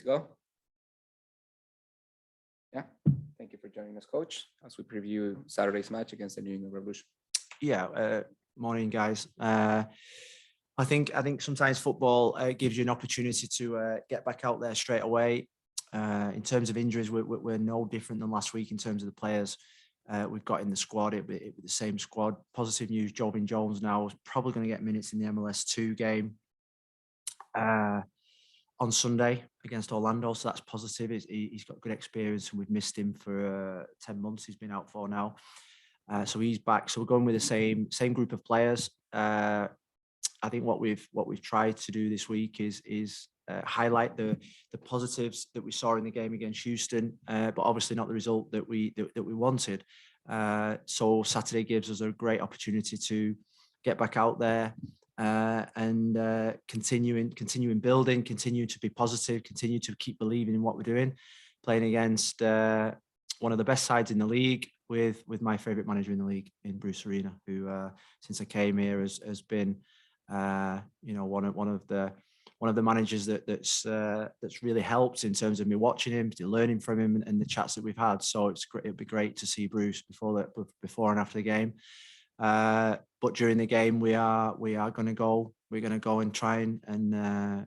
to go? Yeah. Thank you for joining us, Coach, as we preview Saturday's match against the New England Revolution. Yeah, morning, guys. I think sometimes football gives you an opportunity to get back out there straight away. In terms of injuries, we're no different than last week in terms of the players we've got in the squad. It the same squad. Positive news: Jovin Jones now is probably going to get minutes in the MLS2 game on Sunday against Orlando, so that's positive. He's got good experience, and we've missed him for 10 months. He's been out for now, so he's back. So we're going with the same group of players. I think what we've tried to do this week is highlight the positives that we saw in the game against Houston, but obviously not the result that we wanted. So Saturday gives us a great opportunity to get back out there and continuing building, continue to be positive, continue to keep believing in what we're doing, playing against one of the best sides in the league with my favourite manager in the league, in Bruce Arena, who since I came here has been one of the managers that's really helped in terms of me watching him, learning from him, and the chats that we've had. So it'd be great to see Bruce before and after the game. But during the game, we are going to go. We're going to go and try and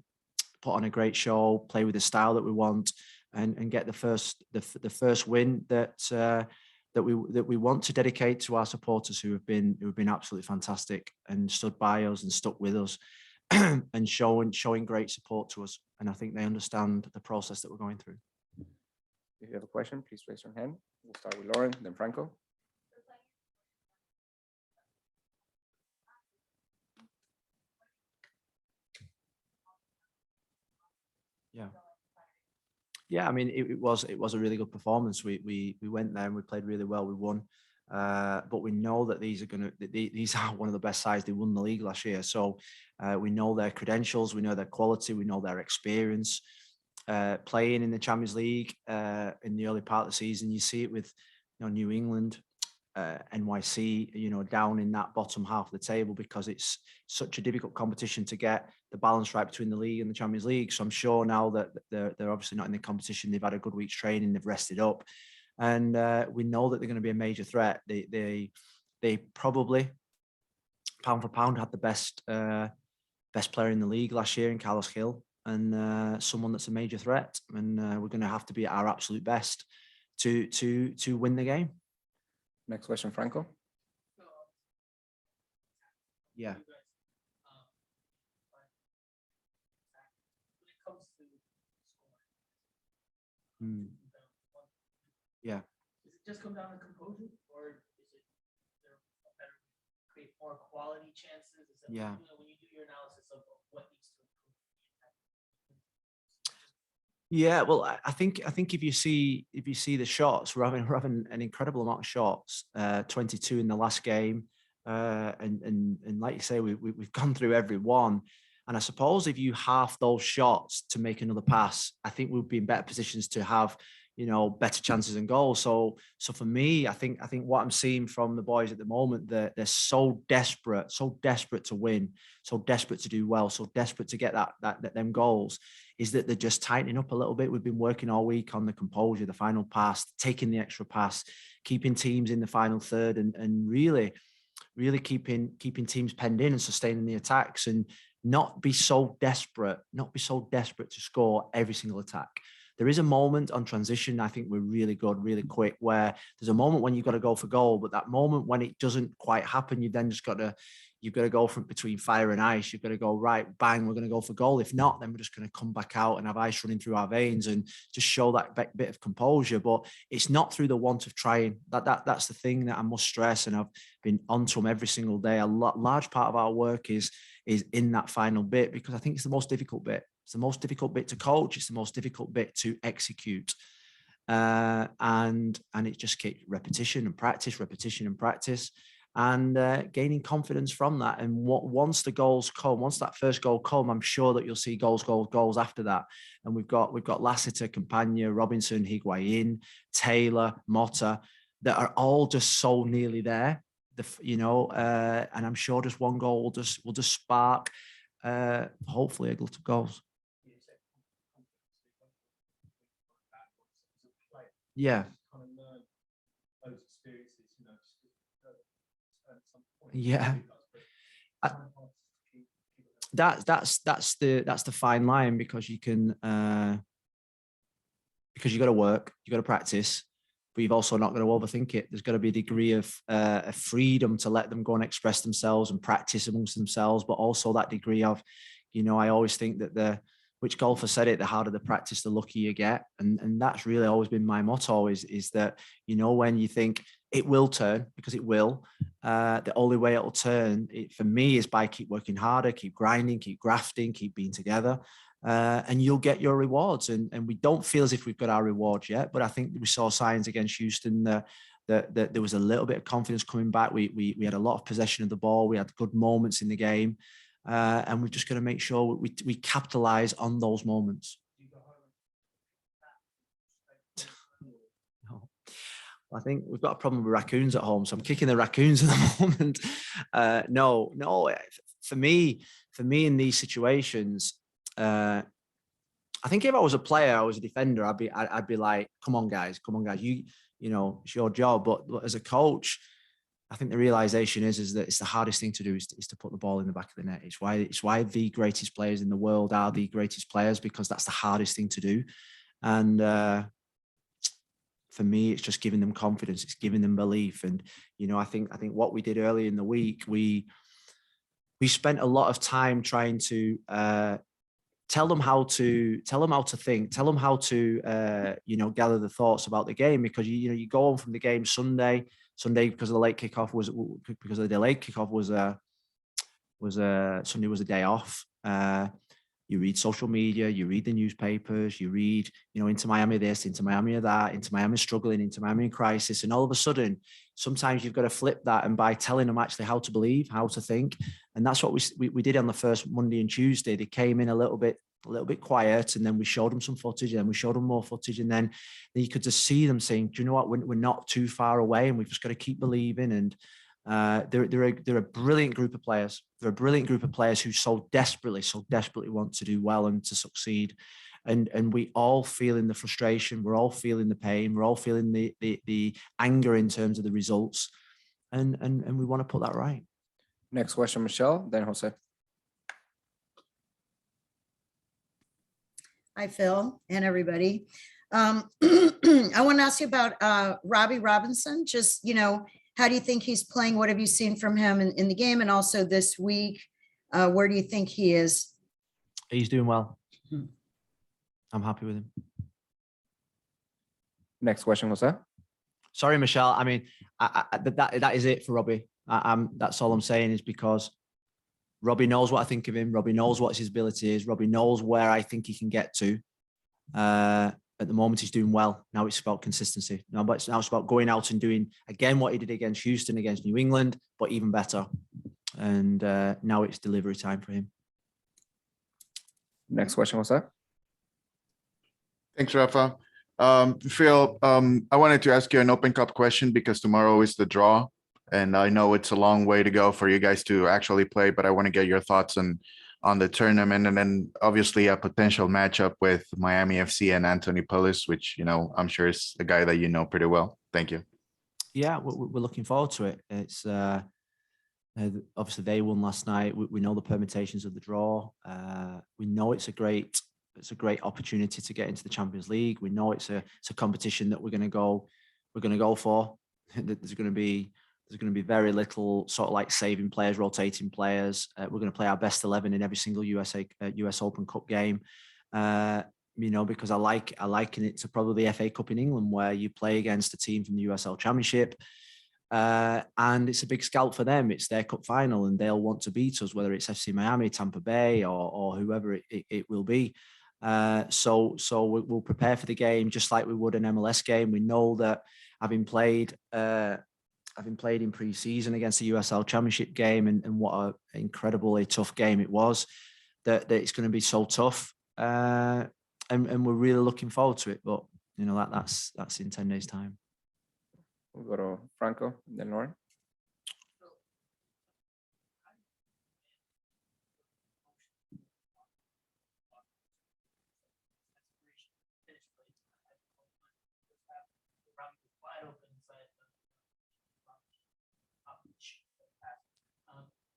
put on a great show, play with the style that we want, and get the first win that we want to dedicate to our supporters who have been absolutely fantastic and stood by us and stuck with us and showing great support to us. And I think they understand the process that we're going through. If you have a question, please raise your hand. We'll start with Lauren, then Franco. Yeah, I mean, it was a really good performance. We went there and we played really well. We won, but we know that these are one of the best sides. They won the league last year, so we know their credentials, we know their quality, we know their experience. Playing in the Champions League in the early part of the season, you see it with New England, NYC, down in that bottom half of the table, because it's such a difficult competition to get the balance right between the league and the Champions League. So I'm sure now that they're obviously not in the competition, they've had a good week's training, they've rested up, and we know that they're going to be a major threat. They probably, pound for pound, had the best player in the league last year in Carlos Gil, and someone that's a major threat. And we're going to have to be at our absolute best to win the game. Next question, Franco. Yeah. Yeah. Does it just come down to composure, or is there a better create more quality chances? Is that when you do your analysis of what needs to improve? Yeah, well, I think if you see the shots, we're having an incredible amount of shots, 22 in the last game, and like you say, we've gone through every one. And I suppose if you half those shots to make another pass, I think we'd be in better positions to have better chances and goals. So for me, I think what I'm seeing from the boys at the moment, they're so desperate to win, so desperate to do well, so desperate to get them goals, is that they're just tightening up a little bit. We've been working all week on the composure, the final pass, taking the extra pass, keeping teams in the final third, and really keeping teams penned in and sustaining the attacks, and not be so desperate to score every single attack. There is a moment on transition, I think we're really good, really quick, where there's a moment when you've got to go for goal, but that moment when it doesn't quite happen, you've got to go from between fire and ice. You've got to go, right, bang, we're going to go for goal. If not, then we're just going to come back out and have ice running through our veins and just show that bit of composure. But it's not through the want of trying. That's the thing that I must stress, and I've been onto them every single day. A large part of our work is in that final bit, because I think it's the most difficult bit. It's the most difficult bit to coach. It's the most difficult bit to execute. And it just keeps repetition and practice, and gaining confidence from that. And once the goals come, once that first goal come, I'm sure that you'll see goals after that. And we've got Lassiter, Campagna, Robinson, Higuain, Taylor, Motta, that are all just so nearly there. And I'm sure just one goal will just spark hopefully a glut of goals. Yeah. kind of learn those experiences, you know, just at some point. Yeah. That's the fine line, because you can because you got to work, you got to practice, but you've also not got to overthink it. There's got to be a degree of freedom to let them go and express themselves and practice amongst themselves, but also that degree of, you know, I always think that which golfer said it, the harder the practice, the luckier you get. And that's really always been my motto is that, you know, when you think it will turn, because it will, the only way it'll turn, for me, is by keep working harder, keep grinding, keep grafting, keep being together. And you'll get your rewards. And we don't feel as if we've got our rewards yet, but I think we saw signs against Houston that there was a little bit of confidence coming back. We had a lot of possession of the ball. We had good moments in the game. And we've just got to make sure we capitalize on those moments. No. I think we've got a problem with raccoons at home, so I'm kicking the raccoons at the moment. No. For me in these situations, I think if I was a player, I was a defender, I'd be like, come on guys, you know, it's your job. But as a coach, I think the realization is that it's the hardest thing to do is to put the ball in the back of the net. It's why the greatest players in the world are the greatest players, because that's the hardest thing to do. And for me, it's just giving them confidence. It's giving them belief. And, you know, I think what we did early in the week, we spent a lot of time trying to tell them how to think, tell them how to, you know, gather the thoughts about the game, because, you know, you go on from the game Sunday because of the late kickoff because of the delayed kickoff Sunday was a day off. You read social media, you read the newspapers, you read, you know, Inter Miami this, Inter Miami that, Inter Miami struggling, Inter Miami in crisis. And all of a sudden, sometimes you've got to flip that, and by telling them actually how to believe, how to think. And that's what we did on the first Monday and Tuesday. They came in a little bit quiet, and then we showed them some footage, and we showed them more footage. And then you could just see them saying, do you know what, we're not too far away, and we've just got to keep believing. And they're a brilliant group of players. They're a brilliant group of players who so desperately want to do well and to succeed. And we all feeling the frustration. We're all feeling the pain. We're all feeling the anger in terms of the results. And we want to put that right. Next question, Michelle, then Jose. Hi, Phil and everybody. I want to ask you about Robbie Robinson. Just, you know, how do you think he's playing? What have you seen from him in the game? And also this week, where do you think he is? He's doing well. I'm happy with him. Next question, Jose. Sorry, Michelle. I mean, that is it for Robbie. That's all I'm saying, is because Robbie knows what I think of him. Robbie knows what his ability is. Robbie knows where I think he can get to. At the moment, he's doing well. Now it's about consistency. Now it's about going out and doing, again, what he did against Houston, against New England, but even better. And now it's delivery time for him. Next question, Jose. Thanks, Rafa. Phil, I wanted to ask you an Open Cup question, because tomorrow is the draw. And I know it's a long way to go for you guys to actually play, but I want to get your thoughts on the tournament, and then obviously a potential matchup with Miami FC and Anthony Pulis, which, you know, I'm sure is a guy that you know pretty well. Thank you. Yeah, we're looking forward to it. It's obviously they won last night. We know the permutations of the draw. We know it's a great opportunity to get into the Champions League. We know it's a competition that we're going to go for. There's going to be very little sort of like saving players, rotating players. We're going to play our best 11 in every single US Open Cup game. You know, because I liken it to probably the FA Cup in England, where you play against a team from the USL Championship, and it's a big scalp for them. It's their cup final, and they'll want to beat us, whether it's FC Miami, Tampa Bay, or whoever it will be. So we'll prepare for the game just like we would an MLS game. We know that having played in pre-season against the USL Championship game, and what an incredibly tough game it was, that it's going to be so tough. And we're really looking forward to it. But, you know, that's in 10 days' time. We'll go to Franco, then Lauren.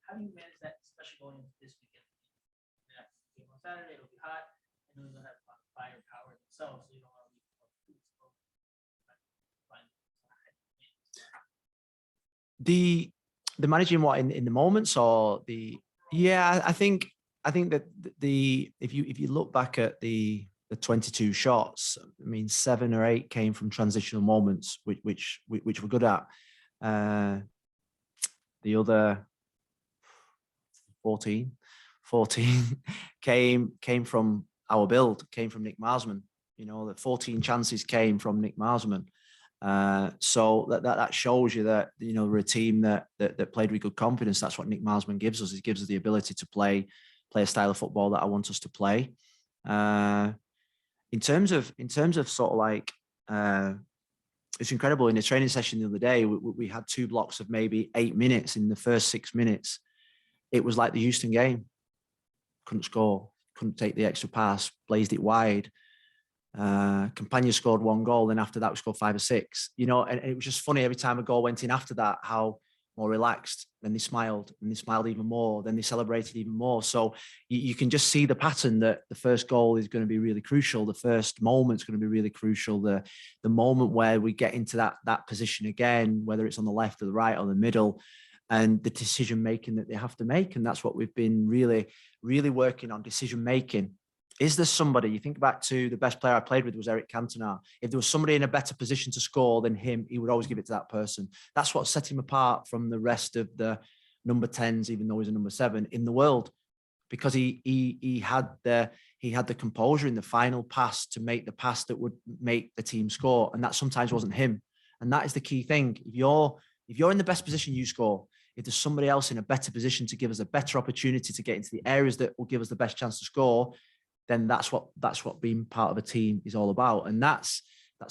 how do you manage that, especially going into this weekend? Yeah, game on Saturday, it'll be hot. I know they'll have a lot of firepower themselves, so you don't want to leave The managing what in the moments or the I think that if you look back at the 22 shots, I mean 7 or 8 came from transitional moments which we're good at. The other 14 came from our build, came from Nick Marsman. You know, the 14 chances came from Nick Marsman. So that shows you that, you know, we're a team that played with good confidence. That's what Nick Marsman gives us. He gives us the ability to play a style of football that I want us to play. In terms of sort of like, it's incredible. In the training session the other day, we had 2 blocks of maybe 8 minutes. In the first 6 minutes, it was like the Houston game. Couldn't score, couldn't take the extra pass, blazed it wide. Campagna scored 1 goal, then after that we scored 5 or 6. You know, and it was just funny every time a goal went in after that, how more relaxed. Then they smiled, and they smiled even more. Then they celebrated even more. So you can just see the pattern that the first goal is going to be really crucial. The first moment's going to be really crucial. The moment where we get into that position again, whether it's on the left or the right or the middle, and the decision making that they have to make. And that's what we've been really, really working on, decision making. Is there somebody, you think back to the best player I played with was Eric Cantona. If there was somebody in a better position to score than him, he would always give it to that person. That's what set him apart from the rest of the number 10s, even though he's a number 7 in the world, because he had the composure in the final pass to make the pass that would make the team score. And that sometimes wasn't him. And that is the key thing. If you're in the best position, you score. If there's somebody else in a better position to give us a better opportunity to get into the areas that will give us the best chance to score, then that's what being part of a team is all about. And that's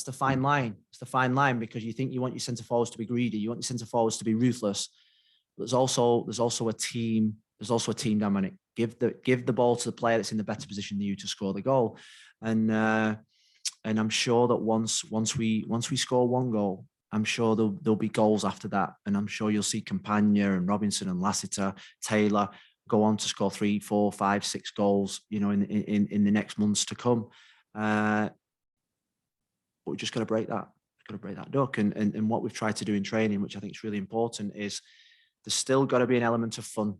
the fine line. It's the fine line, because you think you want your centre forwards to be greedy, you want your centre forwards to be ruthless. There's also a team dynamic. Give the ball to the player that's in the better position than you to score the goal. And I'm sure that once we score 1 goal, I'm sure there'll be goals after that. And I'm sure you'll see Campagna and Robinson and Lassiter, Taylor go on to score 3, 4, 5, 6 goals, you know, in the next months to come. But we just got to break that. Got to break that duck. And what we've tried to do in training, which I think is really important, is there's still got to be an element of fun.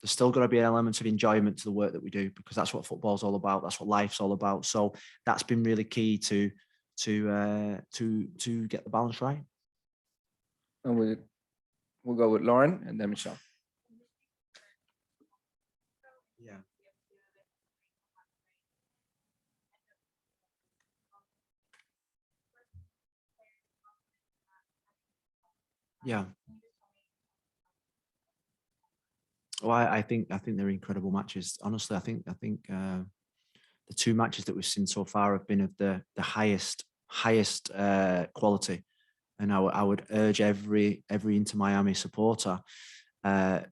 There's still got to be an element of enjoyment to the work that we do, because that's what football's all about. That's what life's all about. So that's been really key to get the balance right. And we'll go with Lauren and then Michelle. Yeah. Yeah. Well, I think they're incredible matches. Honestly, I think the 2 matches that we've seen so far have been of the highest quality. And I would urge every Inter Miami supporter to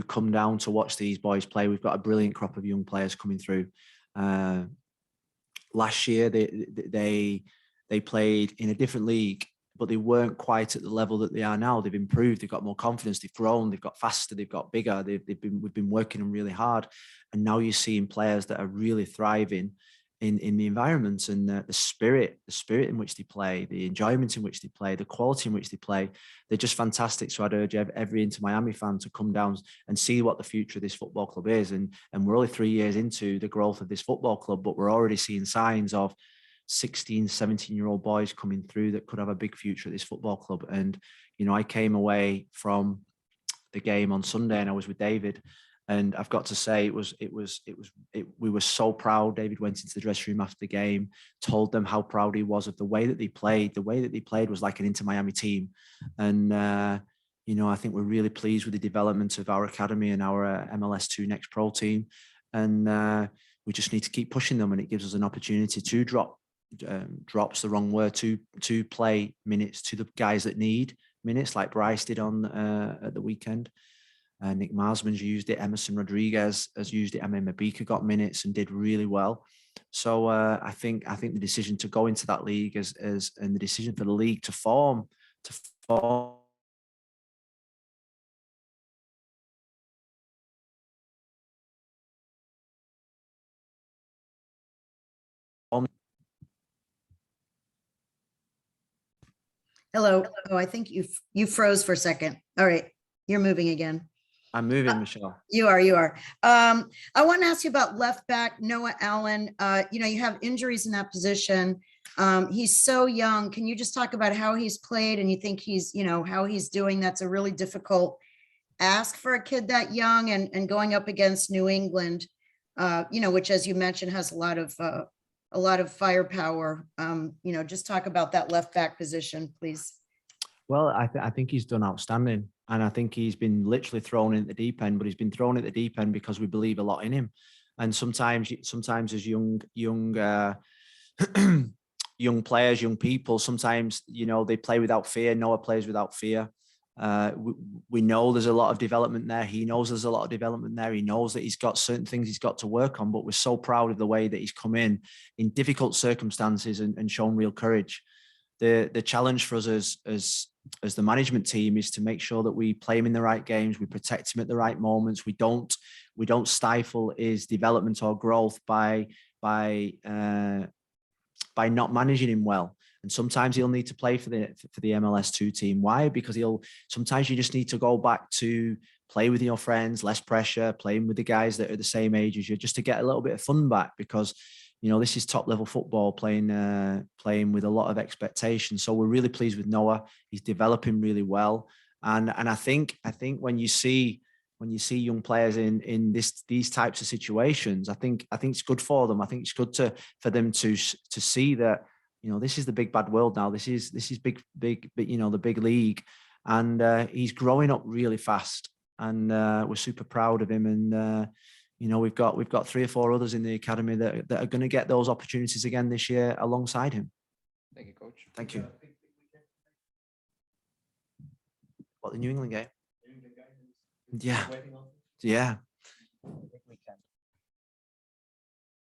come down to watch these boys play. We've got a brilliant crop of young players coming through. Last year they played in a different league, but they weren't quite at the level that they are now. They've improved, they've got more confidence, they've grown, they've got faster, they've got bigger. We've been working them really hard, and now you're seeing players that are really thriving in the environment, and the spirit in which they play, the enjoyment in which they play, the quality in which they play. They're just fantastic. So I'd urge every Inter Miami fan to come down and see what the future of this football club is. And we're only 3 years into the growth of this football club, but we're already seeing signs of 16, 17-year-old boys coming through that could have a big future at this football club. And, you know, I came away from the game on Sunday and I was with David, and I've got to say we were so proud. David went into the dressing room after the game, told them how proud he was of the way that they played. The way that they played was like an Inter Miami team. And, you know, I think we're really pleased with the development of our academy and our MLS2 Next Pro team. And we just need to keep pushing them, and it gives us an opportunity to drops the wrong word, to play minutes to the guys that need minutes, like Bryce did on at the weekend. Nick Marsman's used it. Emerson Rodriguez has used it. Ame Mabika got minutes and did really well. So I think the decision to go into that league and the decision for the league to form Hello. Oh, I think you froze for a second. All right, you're moving again. I'm moving, Michelle. You are. I want to ask you about left back Noah Allen. You have injuries in that position. He's so young. Can you just talk about how he's played and you think how he's doing? That's a really difficult ask for a kid that young and going up against New England, which, as you mentioned, has a lot of firepower. Just talk about that left back position, please. Well, I think he's done outstanding. And I think he's been literally thrown in the deep end, but he's been thrown at the deep end because we believe a lot in him. And sometimes as young young players, young people, sometimes, they play without fear. Noah plays without fear. We know there's a lot of development there. He knows there's a lot of development there. He knows that he's got certain things he's got to work on, but we're so proud of the way that he's come in difficult circumstances and shown real courage. The challenge for us as the management team is to make sure that we play him in the right games, we protect him at the right moments. We don't stifle his development or growth by not managing him well. And sometimes he'll need to play for the MLS2 team. Why? Because sometimes you just need to go back to play with your friends, less pressure, playing with the guys that are the same age as you, just to get a little bit of fun back, because this is top level football, playing with a lot of expectation. So we're really pleased with Noah. He's developing really well. And I think when you see young players in these types of situations, I think it's good for them. I think it's good for them to see that, this is the big bad world now. This is big, the big league. And he's growing up really fast. And we're super proud of him. And we've got 3 or 4 others in the academy that are going to get those opportunities again this year alongside him. Thank you, Coach. Thank you. What, the New England game? Yeah.